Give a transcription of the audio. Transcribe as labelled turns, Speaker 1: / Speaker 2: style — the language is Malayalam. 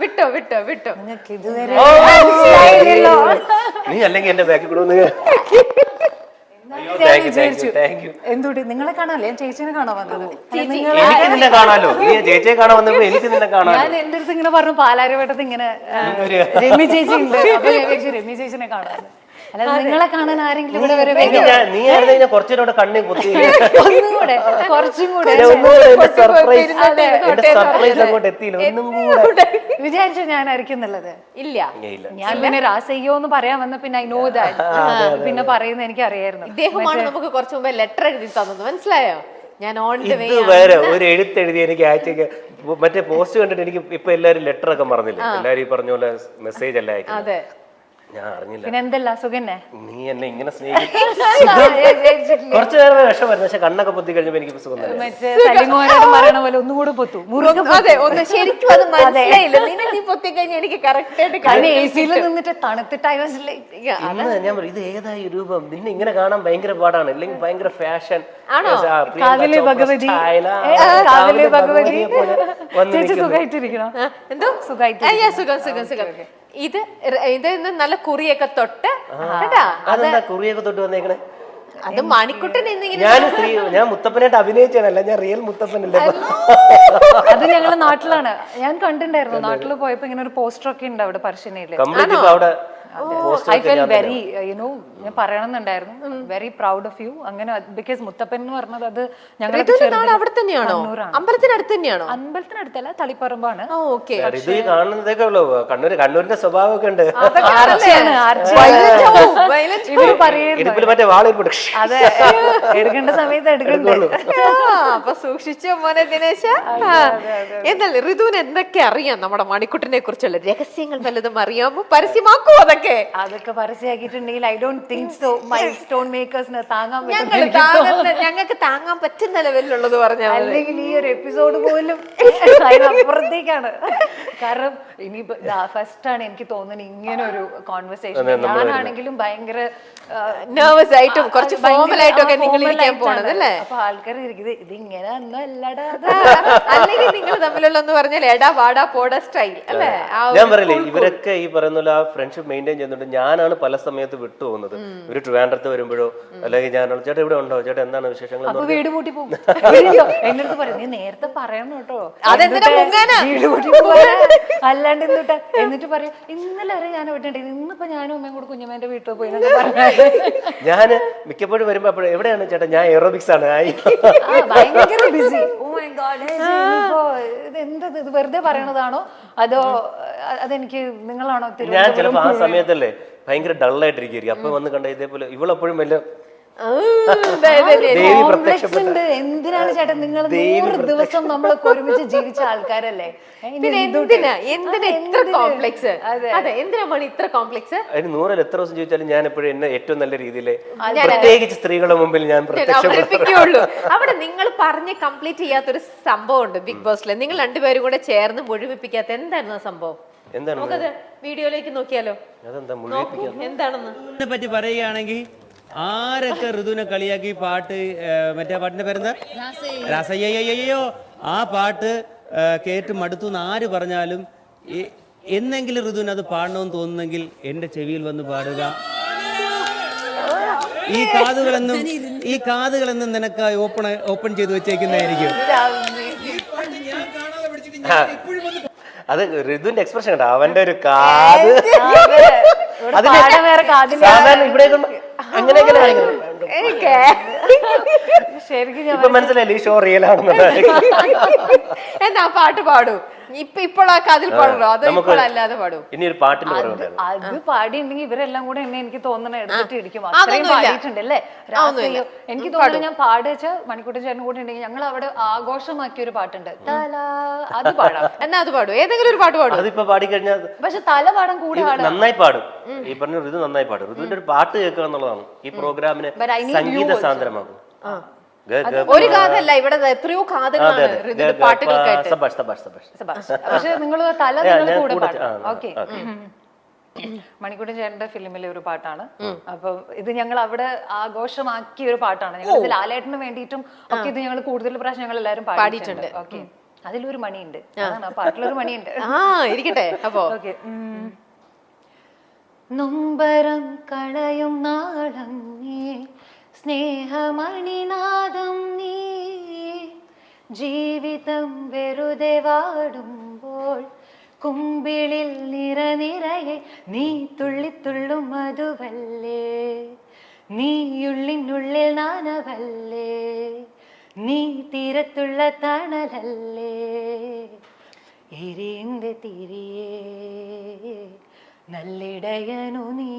Speaker 1: വിട്ടോ വിട്ടോ വിട്ടോ.
Speaker 2: നിങ്ങൾക്ക് ഇതുവരെ
Speaker 3: നീ അല്ലെങ്കിൽ എന്റെ ബാക്കിൽ കൂടെ
Speaker 2: എന്തുകൊണ്ട് നിങ്ങളെ കാണാല്ലേ? ഞാൻ ചേച്ചിനെ കാണാൻ വന്നത്.
Speaker 3: എനിക്ക് നിന്നെ കാണാലോ. നീ ചേച്ചിയെ കാണാൻ വന്നപ്പോ എനിക്ക് നിന്നെ കാണാൻ.
Speaker 2: ഞാൻ എന്റെ അടുത്ത് ഇങ്ങനെ പറഞ്ഞു പാലാരിവട്ടത്ത് ഇങ്ങനെ രമ്യ ചേച്ചി ഉണ്ട്, അപ്പൊ ഞാൻ വിചാരിച്ചു രമ്യ ചേച്ചിനെ കാണാൻ. അല്ലാതെ നിങ്ങളെ കാണാൻ ആരെങ്കിലും ഇവിടെ വരെ
Speaker 3: നീ ആയിരുന്നു കുറച്ചുകൂടെ കണ്ണി കുത്തി
Speaker 2: ഒന്നും കൂടെ കുറച്ചും കൂടെ
Speaker 3: സർപ്രൈസ് അങ്ങോട്ട് എത്തിയില്ല. ഒന്നും കൂടെ
Speaker 2: വിചാരിച്ചു ഞാനായിരിക്കും എന്നുള്ളത്.
Speaker 1: ഇല്ല,
Speaker 2: ഞാൻ പിന്നെ രാസയ്യോ എന്ന് പറയാൻ വന്ന പിന്നെ ഐ നോ ദാറ്റ് പിന്നെ പറയുന്നത് എനിക്ക് അറിയായിരുന്നു.
Speaker 1: ഇദ്ദേഹമാണ് നമുക്ക് കുറച്ചു മുമ്പേ ലെറ്റർ എഴുതി തന്നത്, മനസ്സിലായോ? ഞാൻ
Speaker 3: ഇത് വേറെ ഒരു എഴുത്തെഴുതി എനിക്ക് അയച്ചേക്ക്. മറ്റേ പോസ്റ്റ് കണ്ടിട്ട് എനിക്ക് ഇപ്പൊ എല്ലാരും ലെറ്റർ ഒക്കെ പറഞ്ഞില്ലേ, എല്ലാരും ഈ പറഞ്ഞ പോലെ മെസ്സേജ് അല്ല അയക്കുന്നത്. ഞാൻ അറിഞ്ഞില്ല.
Speaker 2: പിന്നെ എന്തല്ല സുഖന്നെ?
Speaker 3: നീ എന്നെ ഇങ്ങനെ കുറച്ചു നേരം വിഷമായിരുന്നു, പക്ഷെ കണ്ണൊക്കെ പൊത്തി കഴിഞ്ഞപ്പോ എനിക്ക് സുഖം തന്നെ.
Speaker 2: മറ്റേ സലിമോനോട് പറയണ പോലെ ഒന്നുകൂടെ പൊത്തു.
Speaker 1: ശരിക്കും അത് മനസ്സിലായില്ല. നീ പൊത്തി കഴിഞ്ഞാൽ എനിക്ക് കറക്റ്റ് ആയിട്ട്
Speaker 2: എസിയിൽ നിന്നിട്ട് തണുത്തിട്ടായി
Speaker 3: ഞാൻ ഇത് ഏതായി രൂപം നിന്നെ ഇങ്ങനെ കാണാൻ ഭയങ്കര പാടാണ്, അല്ലെങ്കിൽ ഭയങ്കര ഫാഷൻ.
Speaker 2: കാവിലെ ഭഗവതി, കാവിലെ ഭഗവതി. ചേച്ചി സുഖമായിട്ടിരിക്കണോ?
Speaker 1: എന്തോ സുഖമായിട്ട് സുഖം സുഖം സുഖം. ഇത് നല്ല കുറിയൊക്കെ തൊട്ട്
Speaker 3: അതെന്താ കുറിയൊക്കെ തൊട്ട് വന്നേക്കണേ?
Speaker 1: അത് മണിക്കുട്ടൻ
Speaker 3: ഞാൻ മുത്തപ്പനായിട്ട് അഭിനയിച്ചാണല്ല, ഞാൻ റിയൽ മുത്തപ്പനല്ലേ.
Speaker 2: അത് ഞങ്ങളെ നാട്ടിലാണ്, ഞാൻ കണ്ടിട്ടുണ്ടായിരുന്നു. നാട്ടിൽ പോയപ്പോ ഇങ്ങനെ ഒരു പോസ്റ്റർ ഒക്കെ ഉണ്ട് അവിടെ പറശ്ശിനിയില്.
Speaker 3: അവിടെ
Speaker 2: ഐ ഫെൽ വെരി യുനോ ഞാൻ പറയണമെന്നുണ്ടായിരുന്നു, വെരി പ്രൗഡ് ഓഫ് യു. അങ്ങനെ ബിക്കോസ് മുത്തപ്പൻ എന്ന് പറഞ്ഞത് അത് ഞങ്ങളുടെ
Speaker 1: അവിടെ തന്നെയാണോ? അമ്പലത്തിനടുത്ത് തന്നെയാണോ?
Speaker 2: അമ്പലത്തിനടുത്തല്ല, തളിപ്പറമ്പാണ്.
Speaker 3: കാണുന്നതൊക്കെ ഉള്ളൂ. കണ്ണൂരിന്റെ സ്വഭാവമൊക്കെ ഉണ്ട്. മറ്റേ വാളിൽ
Speaker 2: അതെ, എടുക്കേണ്ട സമയത്ത് എടുക്കണ്ടേ.
Speaker 1: അപ്പൊ സൂക്ഷിച്ചോ മോനെ ദിനേശ. എന്നാൽ ഋതുവിന് എന്തൊക്കെ അറിയാം നമ്മുടെ മണിക്കുട്ടനെ കുറിച്ചുള്ള രഹസ്യങ്ങൾ വല്ലതും അറിയാമോ? പരസ്യമാക്കൂ അതൊക്കെ.
Speaker 2: അതൊക്കെ പരസ്യമാക്കിയിട്ടുണ്ടെങ്കിൽ I don't think so my stone മേക്കേഴ്സിന് താങ്ങാൻ
Speaker 1: ഞങ്ങൾക്ക് താങ്ങാൻ പറ്റുന്ന ലെവലിലുള്ളത് പറഞ്ഞാൽ,
Speaker 2: അല്ലെങ്കിൽ ഈ ഒരു എപ്പിസോഡ് പോലും അപ്പുറത്തേക്കാണ്. കാരണം ഇനി ഫസ്റ്റ് ആണ് എനിക്ക് തോന്നുന്നത് ഇങ്ങനെ ഒരു കോൺവെർസേഷൻ. ഞാനാണെങ്കിലും ഭയങ്കര
Speaker 1: നെർവസ് ആയിട്ടും കുറച്ച് ഫോർമൽ ആയിട്ടും ഒക്കെ നിങ്ങൾ ഇരിക്കാൻ പോണത് അല്ലേ?
Speaker 2: അപ്പൊ ആൾക്കാർ ഇരിക്കുന്നത് ഇതിങ്ങനെ ഒന്നും അല്ലടാ,
Speaker 1: അല്ലെങ്കിൽ നിങ്ങൾ തമ്മിലുള്ള എന്ന് പറഞ്ഞാൽ എടാ വാടാ പോടാ സ്റ്റൈൽ അല്ലേ?
Speaker 3: ഞാൻ പറയില്ലേ, ഇവരൊക്കെ ഈ പറയുന്ന പോലെ ആ ഫ്രണ്ട്ഷിപ്പ് മെയിൻറ്റെയിൻ ചെയ്യുന്നുണ്ട്. ഞാനാണ് പല സമയത്ത് വിട്ടു പോകുന്നത്. ഇവര് ട്രിവാൻഡ്രത്ത് വരുമ്പോഴോ അല്ലെങ്കിൽ ഞാനാണ് ചേട്ടാ ഇവിടെ ഉണ്ടോ, ചേട്ടാ എന്താണ് വിശേഷങ്ങൾ,
Speaker 2: അപ്പൊ വീട് പൂട്ടി പോകും. എന്റെ അടുത്ത് പറയും നീ നേരത്തെ പറയണം കേട്ടോ, വീട് പൂട്ടി അല്ലാണ്ട് എന്നിട്ട് പറയും ഇന്നലെ വരെ ഞാൻ വിട്ടിട്ടുണ്ട്, ഇന്നിപ്പോ ഞാനും അമ്മയും കൂടെ കുഞ്ഞമ്മേന്റെ വീട്ടിൽ പോയി.
Speaker 3: ഞാന് മിക്കപ്പോഴും വരുമ്പോ അപ്പോഴും എവിടെയാണ് ചേട്ടാ, ഞാൻ എയറോബിക്സ് ആണ്.
Speaker 2: ഭയങ്കര ബിസി. ഓ മൈ ഗോഡ്, എന്തത് ഇത് വെറുതെ പറയണതാണോ അതോ അതെനിക്ക് നിങ്ങളാണോ?
Speaker 3: ഞാൻ ചിലപ്പോ ആ സമയത്തല്ലേ ഭയങ്കര ഡള്ളായിട്ടിരിക്കും. അപ്പൊ വന്ന് കണ്ട ഇതേപോലെ ഇവളെപ്പോഴും വല്ല
Speaker 2: എന്തിനാണ് ചേട്ടൻ നിങ്ങൾ 100 ദിവസം നമ്മളൊക്കെ ഒരുമിച്ച് ജീവിച്ച ആൾക്കാരല്ലേ,
Speaker 1: പിന്നെ എന്തിനാ ഇത്ര കോംപ്ലക്സ്? എന്തിനാ മണി ഇത്ര കോംപ്ലക്സ്?
Speaker 3: അതിന് 100 എത്ര ദിവസം ചോദിച്ചാലും ഞാൻ എപ്പോഴും എന്നെ ഏറ്റവും നല്ല രീതിയിൽ, പ്രത്യേകിച്ച് സ്ത്രീകളുടെ മുമ്പിൽ ഞാൻ
Speaker 1: പ്രത്യക്ഷപ്പെടുത്തുള്ളൂ. അവിടെ നിങ്ങൾ പറഞ്ഞ് കംപ്ലീറ്റ് ചെയ്യാത്തൊരു സംഭവം ഉണ്ട് ബിഗ് ബോസിൽ. നിങ്ങൾ രണ്ടുപേരും കൂടെ ചേർന്ന് മുഴുവിപ്പിക്കാത്ത എന്തായിരുന്നു ആ സംഭവം? നമുക്കത് വീഡിയോയിലേക്ക് നോക്കിയാലോ? എന്താണെന്ന്
Speaker 4: പറ്റി പറയുകയാണെങ്കിൽ ആരൊക്കെ ഋതുവിനെ കളിയാക്കി പാട്ട്, മറ്റേ പാട്ടിന്റെ പേരെന്താ, രാസയ്യോ, ആ പാട്ട് കേട്ട് മടുത്തു എന്ന് ആര് പറഞ്ഞാലും എന്നെങ്കിലും ഋതുവിന് അത് പാടണമെന്ന് തോന്നുന്നെങ്കിൽ എന്റെ ചെവിയിൽ വന്ന് പാടുക. ഈ കാതുകളെന്നും നിനക്ക് ഓപ്പൺ ചെയ്ത് വെച്ചേക്കുന്നതായിരിക്കും.
Speaker 3: അത് ഋതുവിന്റെ എക്സ്പ്രഷൻ കേട്ടോ, അവന്റെ ഒരു കാത് സാധാരണ ഇവിടെ അങ്ങനെ ഇപ്പൊ മനസ്സിലായില്ലേ ഈ ഷോ റിയൽ ആണെന്നുള്ളത്.
Speaker 1: എന്നാ പാട്ട് പാടൂ. ഇപ്പോൾ ആ കാതിൽ പാടുള്ളൂ, അത് അല്ലാതെ പാടൂ.
Speaker 3: ഇനി ഒരു പാട്ടിന്റെ
Speaker 2: അത് പാടിയിട്ടുണ്ടെങ്കിൽ ഇവരെല്ലാം കൂടെ എന്നെ എനിക്ക് തോന്നുന്ന എടുത്തിട്ട് ഇരിക്കും. അത്രയും പാടിയിട്ടുണ്ട് അല്ലേ രാസയ്യോ. എനിക്ക് തോന്നുന്നു ഞാൻ പാടിച്ച മണിക്കൂട്ടൻ ചേട്ടൻ കൂടെ ഉണ്ടെങ്കിൽ ഞങ്ങൾ അവിടെ ആഘോഷമാക്കിയ ഒരു പാട്ടുണ്ട്, അത് പാടാം.
Speaker 1: എന്നാ അത് പാടും, ഏതെങ്കിലും ഒരു പാട്ട് പാടും.
Speaker 3: അതിപ്പോ പാടിക്കഴിഞ്ഞാൽ
Speaker 2: പക്ഷെ തല പാടാൻ കൂടെ
Speaker 3: നന്നായി പാടും. ഈ പറഞ്ഞ ഋതു നന്നായി പാടും. ഋതുവിന്റെ ഒരു പാട്ട് കേൾക്കുക എന്നുള്ളതാണ് ഈ പ്രോഗ്രാമിന് സംഗീത സാന്ദ്രമാകും.
Speaker 1: ഒരു കാതല്ല, ഇവിടെ എത്രയോ കാതുകളാണ് പാട്ടുകൾക്കായിട്ട്.
Speaker 2: പക്ഷെ നിങ്ങൾ തല കൂടെ പാടും. ഓക്കെ, മണിക്കൂട്ടൻ ചേട്ടന്റെ ഫിലിമിലെ ഒരു പാട്ടാണ്. അപ്പൊ ഇത് ഞങ്ങൾ അവിടെ ആഘോഷമാക്കിയ ഒരു പാട്ടാണ്. ഞങ്ങൾ ഇത് ലാലേട്ടന് വേണ്ടിയിട്ടും ഒക്കെ ഇത് ഞങ്ങൾ കൂടുതൽ പ്രാവശ്യം ഞങ്ങൾ എല്ലാവരും പാടിയിട്ടുണ്ട്. ഓക്കെ, അതിലൊരു മണിയുണ്ട്, അതാണ് ആ പാട്ടിലൊരു മണിയുണ്ട്.
Speaker 1: ഇരിക്കട്ടെ അപ്പോ.
Speaker 2: ഓക്കെ. നൊമ്പരം കളയും നാളം നീ, സ്നേഹമണിനാദം നീ, ജീവിതം വെറുതെ വാടുമ്പോൾ കുമ്പിളിൽ നിറനിറയെ നീ തുള്ളിത്തുള്ളും മധുവല്ലേ, നീയുള്ളിനുള്ളിൽ നാനവല്ലേ, നീ തീരത്തുള്ള തണലല്ലേ, എരിന്റെ തിരിയേ നല്ലിടയനു നീ.